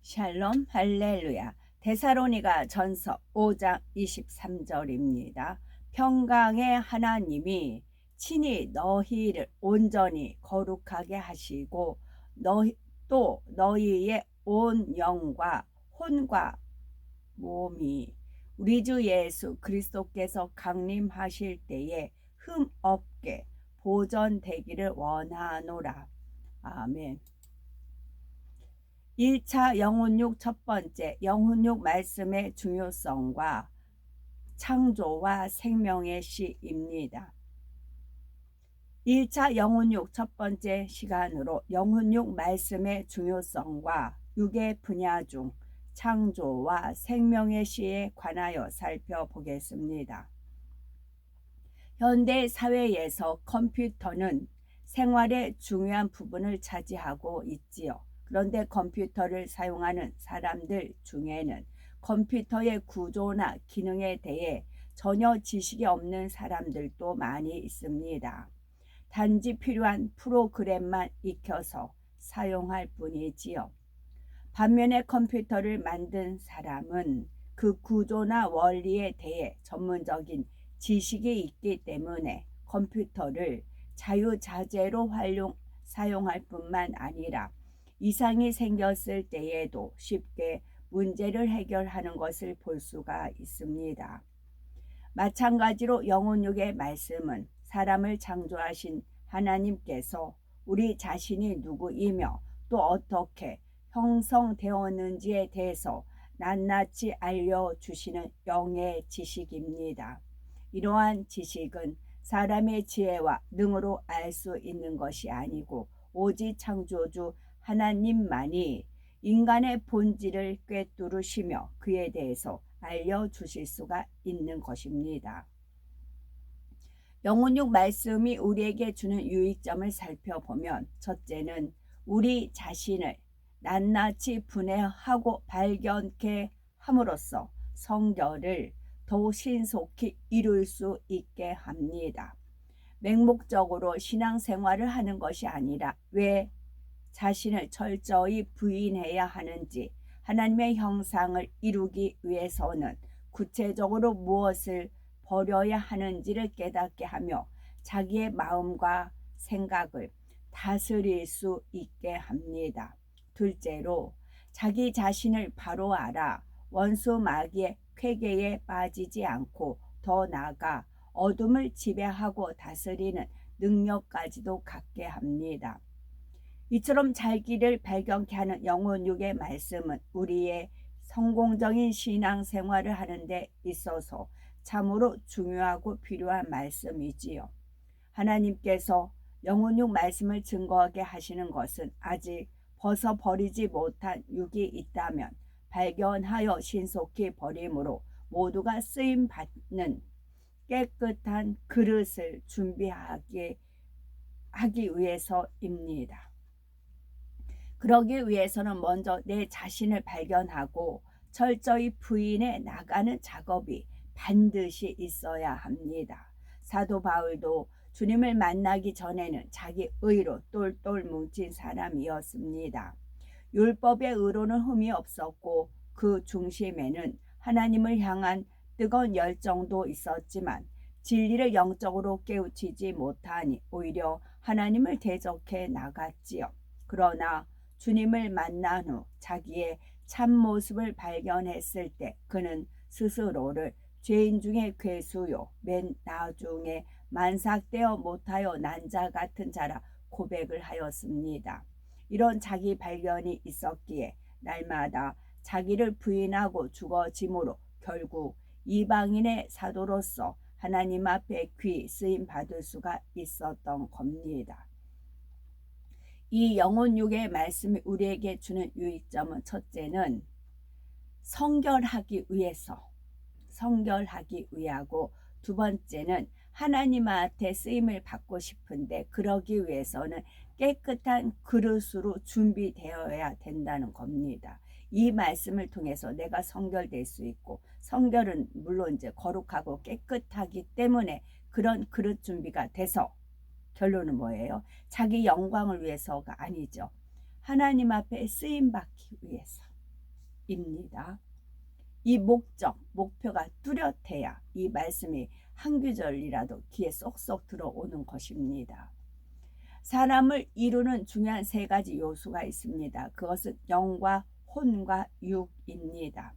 샬롬 할렐루야. 데살로니가 전서 5장 23절입니다. 평강의 하나님이 친히 너희를 온전히 거룩하게 하시고 또 너희의 온 영과 혼과 몸이 우리 주 예수 그리스도께서 강림하실 때에 흠 없게 보존되기를 원하노라. 아멘. 1차 영혼육 첫 번째 영혼육 말씀의 중요성과 창조와 생명의 시입니다. 1차 영혼육 첫 번째 시간으로 영혼육 말씀의 중요성과 육의 분야 중 창조와 생명의 시에 관하여 살펴보겠습니다. 현대 사회에서 컴퓨터는 생활의 중요한 부분을 차지하고 있지요. 그런데 컴퓨터를 사용하는 사람들 중에는 컴퓨터의 구조나 기능에 대해 전혀 지식이 없는 사람들도 많이 있습니다. 단지 필요한 프로그램만 익혀서 사용할 뿐이지요. 반면에 컴퓨터를 만든 사람은 그 구조나 원리에 대해 전문적인 지식이 있기 때문에 컴퓨터를 자유자재로 사용할 뿐만 아니라 이상이 생겼을 때에도 쉽게 문제를 해결하는 것을 볼 수가 있습니다. 마찬가지로 영혼육의 말씀은 사람을 창조하신 하나님께서 우리 자신이 누구이며 또 어떻게 형성되었는지에 대해서 낱낱이 알려주시는 영의 지식입니다. 이러한 지식은 사람의 지혜와 능으로 알 수 있는 것이 아니고 오직 창조주 하나님만이 인간의 본질을 꿰뚫으시며 그에 대해서 알려주실 수가 있는 것입니다. 영혼육 말씀이 우리에게 주는 유익점을 살펴보면 첫째는 우리 자신을 낱낱이 분해하고 발견케 함으로써 성결을 더욱 신속히 이룰 수 있게 합니다. 맹목적으로 신앙생활을 하는 것이 아니라 왜 자신을 철저히 부인해야 하는지, 하나님의 형상을 이루기 위해서는 구체적으로 무엇을 버려야 하는지를 깨닫게 하며 자기의 마음과 생각을 다스릴 수 있게 합니다. 둘째로 자기 자신을 바로 알아 원수 마귀의 쾌계에 빠지지 않고 더 나아가 어둠을 지배하고 다스리는 능력까지도 갖게 합니다. 이처럼 자기를 발견케 하는 영혼육의 말씀은 우리의 성공적인 신앙생활을 하는 데 있어서 참으로 중요하고 필요한 말씀이지요. 하나님께서 영혼육 말씀을 증거하게 하시는 것은 아직 벗어버리지 못한 육이 있다면 발견하여 신속히 버림으로 모두가 쓰임받는 깨끗한 그릇을 준비하기 위해서입니다. 그러기 위해서는 먼저 내 자신을 발견하고 철저히 부인해 나가는 작업이 반드시 있어야 합니다. 사도 바울도 주님을 만나기 전에는 자기 의로 똘똘 뭉친 사람이었습니다. 율법의 의로는 흠이 없었고 그 중심에는 하나님을 향한 뜨거운 열정도 있었지만 진리를 영적으로 깨우치지 못하니 오히려 하나님을 대적해 나갔지요. 그러나 주님을 만난 후 자기의 참모습을 발견했을 때 그는 스스로를 죄인 중에 괴수요 맨 나중에 만삭되어 못하여 난 자 같은 자라 고백을 하였습니다. 이런 자기 발견이 있었기에 날마다 자기를 부인하고 죽어짐으로 결국 이방인의 사도로서 하나님 앞에 귀 쓰임 받을 수가 있었던 겁니다. 이 영혼육의 말씀이 우리에게 주는 유익점은 첫째는 성결하기 위하고 두 번째는 하나님한테 쓰임을 받고 싶은데 그러기 위해서는 깨끗한 그릇으로 준비되어야 된다는 겁니다. 이 말씀을 통해서 내가 성결될 수 있고 성결은 물론 이제 거룩하고 깨끗하기 때문에 그런 그릇 준비가 돼서 결론은 뭐예요? 자기 영광을 위해서가 아니죠. 하나님 앞에 쓰임받기 위해서. 입니다. 이 목표가 뚜렷해야 이 말씀이 한 구절이라도 귀에 쏙쏙 들어오는 것입니다. 사람을 이루는 중요한 세 가지 요소가 있습니다. 그것은 영과 혼과 육입니다.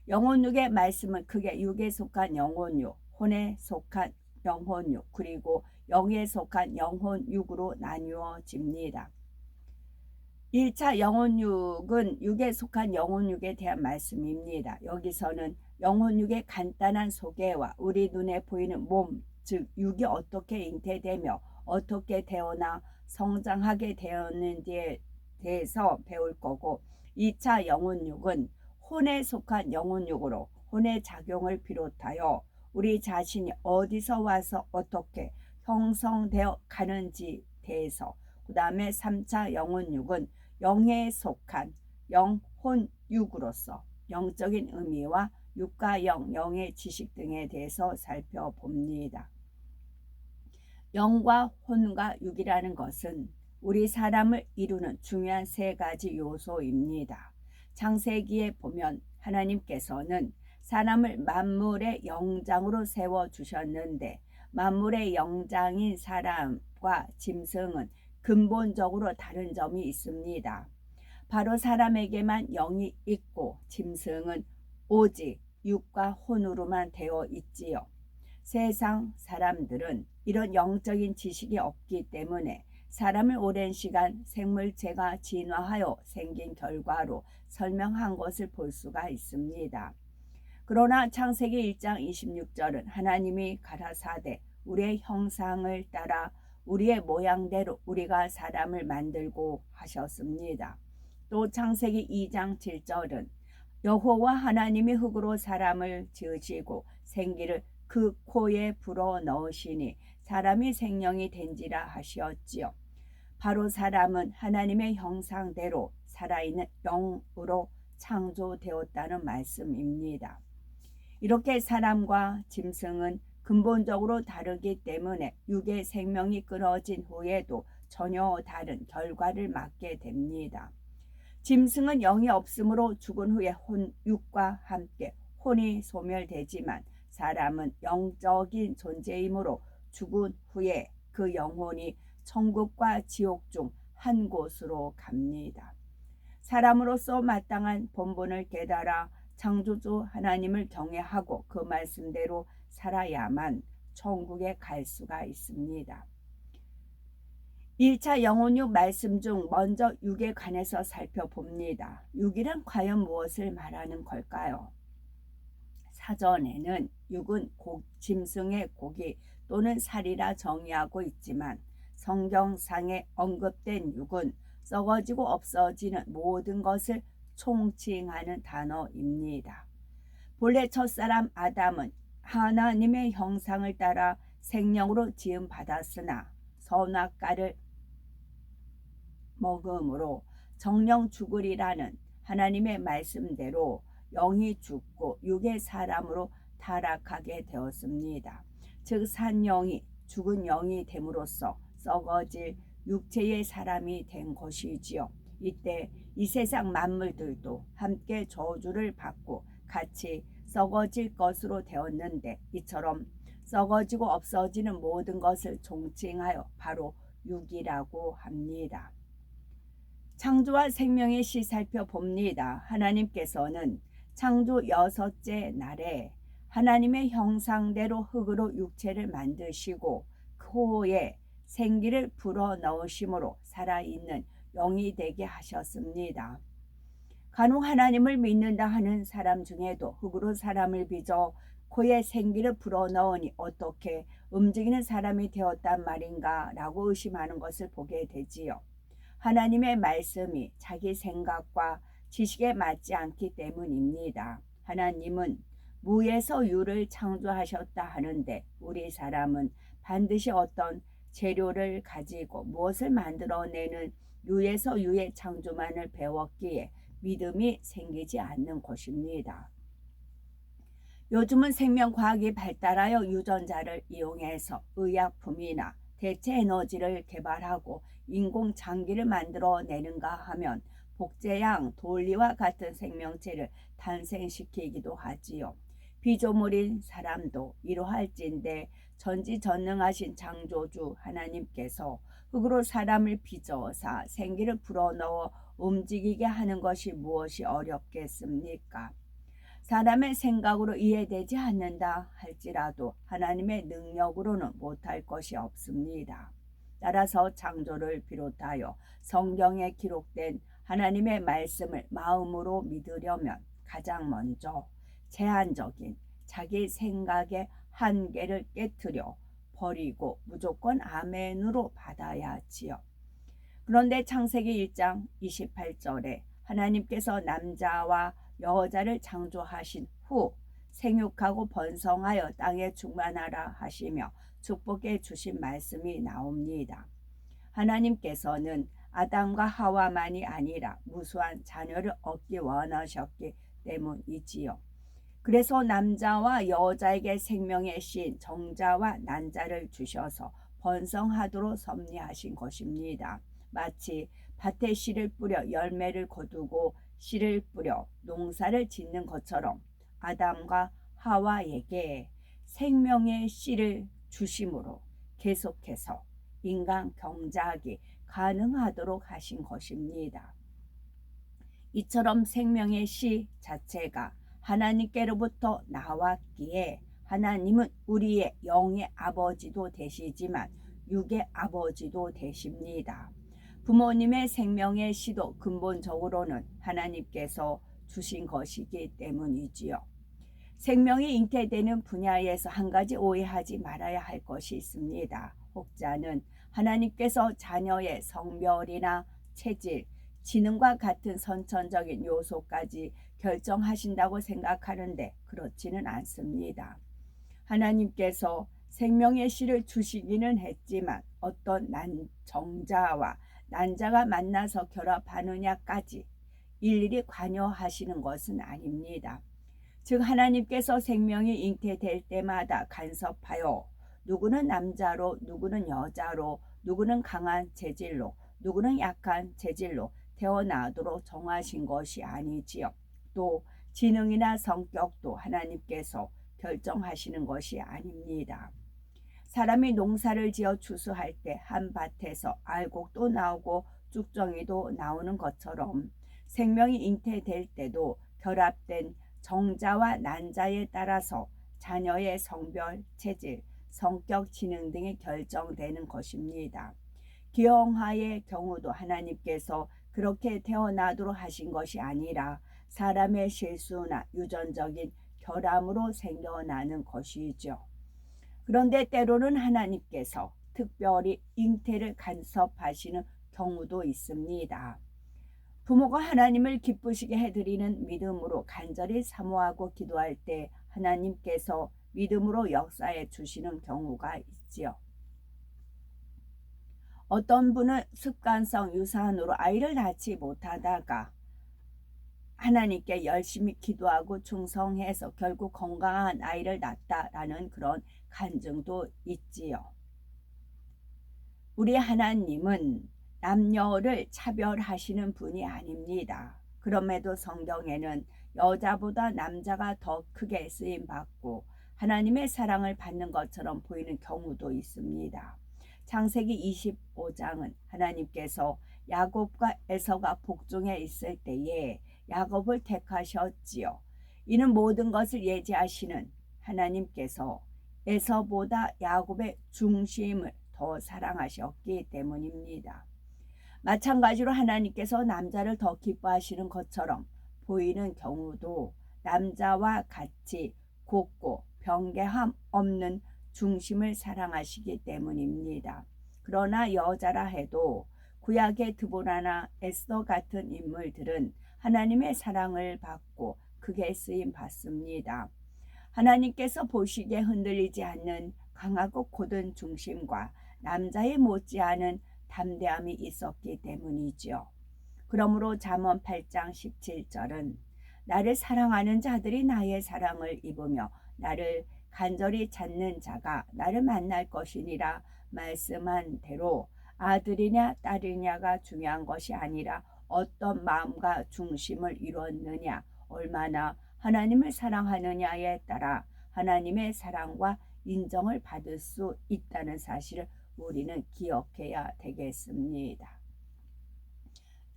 영혼육의 말씀은 크게 육에 속한 영혼육, 혼에 속한 영혼육, 그리고 영에 속한 영혼육으로 나누어집니다. 1차 영혼육은 육에 속한 영혼육에 대한 말씀입니다. 여기서는 영혼육의 간단한 소개와 우리 눈에 보이는 몸, 즉 육이 어떻게 잉태되며 어떻게 태어나 성장하게 되었는지에 대해서 배울 거고, 2차 영혼육은 혼에 속한 영혼육으로 혼의 작용을 비롯하여 우리 자신이 어디서 와서 어떻게 형성되어 가는지 대해서, 그 다음에 3차 영혼육은 영에 속한 영혼육으로서 영적인 의미와 육과 영의 지식 등에 대해서 살펴봅니다. 영과 혼과 육이라는 것은 우리 사람을 이루는 중요한 세 가지 요소입니다. 창세기에 보면 하나님께서는 사람을 만물의 영장으로 세워주셨는데, 만물의 영장인 사람과 짐승은 근본적으로 다른 점이 있습니다. 바로 사람에게만 영이 있고 짐승은 오직 육과 혼으로만 되어 있지요. 세상 사람들은 이런 영적인 지식이 없기 때문에 사람을 오랜 시간 생물체가 진화하여 생긴 결과로 설명한 것을 볼 수가 있습니다. 그러나 창세기 1장 26절은 하나님이 가라사대 우리의 형상을 따라 우리의 모양대로 우리가 사람을 만들고 하셨습니다. 또 창세기 2장 7절은 여호와 하나님이 흙으로 사람을 지으시고 생기를 그 코에 불어 넣으시니 사람이 생명이 된지라 하시었지요. 바로 사람은 하나님의 형상대로 살아있는 영으로 창조되었다는 말씀입니다. 이렇게 사람과 짐승은 근본적으로 다르기 때문에 육의 생명이 끊어진 후에도 전혀 다른 결과를 맞게 됩니다. 짐승은 영이 없으므로 죽은 후에 육과 함께 혼이 소멸되지만, 사람은 영적인 존재이므로 죽은 후에 그 영혼이 천국과 지옥 중 한 곳으로 갑니다. 사람으로서 마땅한 본분을 깨달아 창조주 하나님을 경외하고 그 말씀대로 살아야만 천국에 갈 수가 있습니다. 1차 영혼육 말씀 중 먼저 육에 관해서 살펴봅니다. 육이란 과연 무엇을 말하는 걸까요? 사전에는 육은 짐승의 고기 또는 살이라 정의하고 있지만, 성경상에 언급된 육은 썩어지고 없어지는 모든 것을 총칭하는 단어입니다. 본래 첫사람 아담은 하나님의 형상을 따라 생명으로 지음받았으나 선악과를 먹음으로 정령 죽으리라는 하나님의 말씀대로 영이 죽고 육의 사람으로 타락하게 되었습니다. 즉 산영이 죽은 영이 됨으로써 썩어질 육체의 사람이 된 것이지요. 이때 이 세상 만물들도 함께 저주를 받고 같이 썩어질 것으로 되었는데, 이처럼 썩어지고 없어지는 모든 것을 총칭하여 바로 육이라고 합니다. 창조와 생명의 시 살펴봅니다. 하나님께서는 창조 6째 날에 하나님의 형상대로 흙으로 육체를 만드시고 그 후에 생기를 불어넣으심으로 살아있는 영이 되게 하셨습니다. 간혹 하나님을 믿는다 하는 사람 중에도 흙으로 사람을 빚어 코에 생기를 불어넣으니 어떻게 움직이는 사람이 되었단 말인가 라고 의심하는 것을 보게 되지요. 하나님의 말씀이 자기 생각과 지식에 맞지 않기 때문입니다. 하나님은 무에서 유를 창조하셨다 하는데, 우리 사람은 반드시 어떤 재료를 가지고 무엇을 만들어내는 유에서 유의 창조만을 배웠기에 믿음이 생기지 않는 것입니다. 요즘은 생명과학이 발달하여 유전자를 이용해서 의약품이나 대체 에너지를 개발하고 인공장기를 만들어내는가 하면 복제양 돌리와 같은 생명체를 탄생시키기도 하지요. 피조물인 사람도 이러할진대 전지전능하신 창조주 하나님께서 흙으로 사람을 빚어사 생기를 불어넣어 움직이게 하는 것이 무엇이 어렵겠습니까? 사람의 생각으로 이해되지 않는다 할지라도 하나님의 능력으로는 못할 것이 없습니다. 따라서 창조를 비롯하여 성경에 기록된 하나님의 말씀을 마음으로 믿으려면 가장 먼저 제한적인 자기 생각의 한계를 깨트려 버리고 무조건 아멘으로 받아야 하지요. 그런데 창세기 1장 28절에 하나님께서 남자와 여자를 창조하신 후 생육하고 번성하여 땅에 충만하라 하시며 축복해 주신 말씀이 나옵니다. 하나님께서는 아담과 하와만이 아니라 무수한 자녀를 얻기 원하셨기 때문이지요. 그래서 남자와 여자에게 생명의 신 정자와 난자를 주셔서 번성하도록 섭리하신 것입니다. 마치 밭에 씨를 뿌려 열매를 거두고 씨를 뿌려 농사를 짓는 것처럼 아담과 하와에게 생명의 씨를 주심으로 계속해서 인간 경작이 가능하도록 하신 것입니다. 이처럼 생명의 씨 자체가 하나님께로부터 나왔기에 하나님은 우리의 영의 아버지도 되시지만 육의 아버지도 되십니다. 부모님의 생명의 씨도 근본적으로는 하나님께서 주신 것이기 때문이지요. 생명이 잉태되는 분야에서 한 가지 오해하지 말아야 할 것이 있습니다. 혹자는 하나님께서 자녀의 성별이나 체질, 지능과 같은 선천적인 요소까지 결정하신다고 생각하는데 그렇지는 않습니다. 하나님께서 생명의 씨를 주시기는 했지만 어떤 정자와 난자가 만나서 결합하느냐까지 일일이 관여하시는 것은 아닙니다. 즉 하나님께서 생명이 잉태될 때마다 간섭하여 누구는 남자로 누구는 여자로 누구는 강한 체질로 누구는 약한 체질로 태어나도록 정하신 것이 아니지요. 또 지능이나 성격도 하나님께서 결정하시는 것이 아닙니다. 사람이 농사를 지어 추수할 때 한 밭에서 알곡도 나오고 쭉정이도 나오는 것처럼 생명이 잉태될 때도 결합된 정자와 난자에 따라서 자녀의 성별, 체질, 성격, 지능 등이 결정되는 것입니다. 기형아의 경우도 하나님께서 그렇게 태어나도록 하신 것이 아니라 사람의 실수나 유전적인 결함으로 생겨나는 것이죠. 그런데 때로는 하나님께서 특별히 잉태를 간섭하시는 경우도 있습니다. 부모가 하나님을 기쁘시게 해드리는 믿음으로 간절히 사모하고 기도할 때 하나님께서 믿음으로 역사해 주시는 경우가 있지요. 어떤 분은 습관성 유산으로 아이를 낳지 못하다가 하나님께 열심히 기도하고 충성해서 결국 건강한 아이를 낳았다라는 그런 간증도 있지요. 우리 하나님은 남녀를 차별하시는 분이 아닙니다. 그럼에도 성경에는 여자보다 남자가 더 크게 쓰임받고 하나님의 사랑을 받는 것처럼 보이는 경우도 있습니다. 창세기 25장은 하나님께서 야곱과 에서가 복중에 있을 때에 야곱을 택하셨지요. 이는 모든 것을 예지하시는 하나님께서 에서보다 야곱의 중심을 더 사랑하셨기 때문입니다. 마찬가지로 하나님께서 남자를 더 기뻐하시는 것처럼 보이는 경우도 남자와 같이 곱고 변개함 없는 중심을 사랑하시기 때문입니다. 그러나 여자라 해도 구약의 드보라나 에스더 같은 인물들은 하나님의 사랑을 받고 크게 쓰임 받습니다. 하나님께서 보시기에 흔들리지 않는 강하고 곧은 중심과 남자의 못지않은 담대함이 있었기 때문이죠. 그러므로 잠언 8장 17절은 나를 사랑하는 자들이 나의 사랑을 입으며 나를 간절히 찾는 자가 나를 만날 것이니라 말씀한 대로 아들이냐 딸이냐가 중요한 것이 아니라 어떤 마음과 중심을 이루었느냐, 얼마나 하나님을 사랑하느냐에 따라 하나님의 사랑과 인정을 받을 수 있다는 사실을 우리는 기억해야 되겠습니다.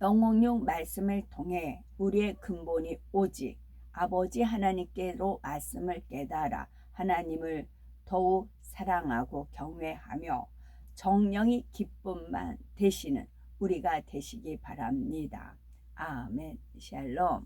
영혼용 말씀을 통해 우리의 근본이 오직 아버지 하나님께로 말씀을 깨달아 하나님을 더욱 사랑하고 경외하며 정령이 기쁨만 되시는 우리가 되시기 바랍니다. 아멘. 샬롬.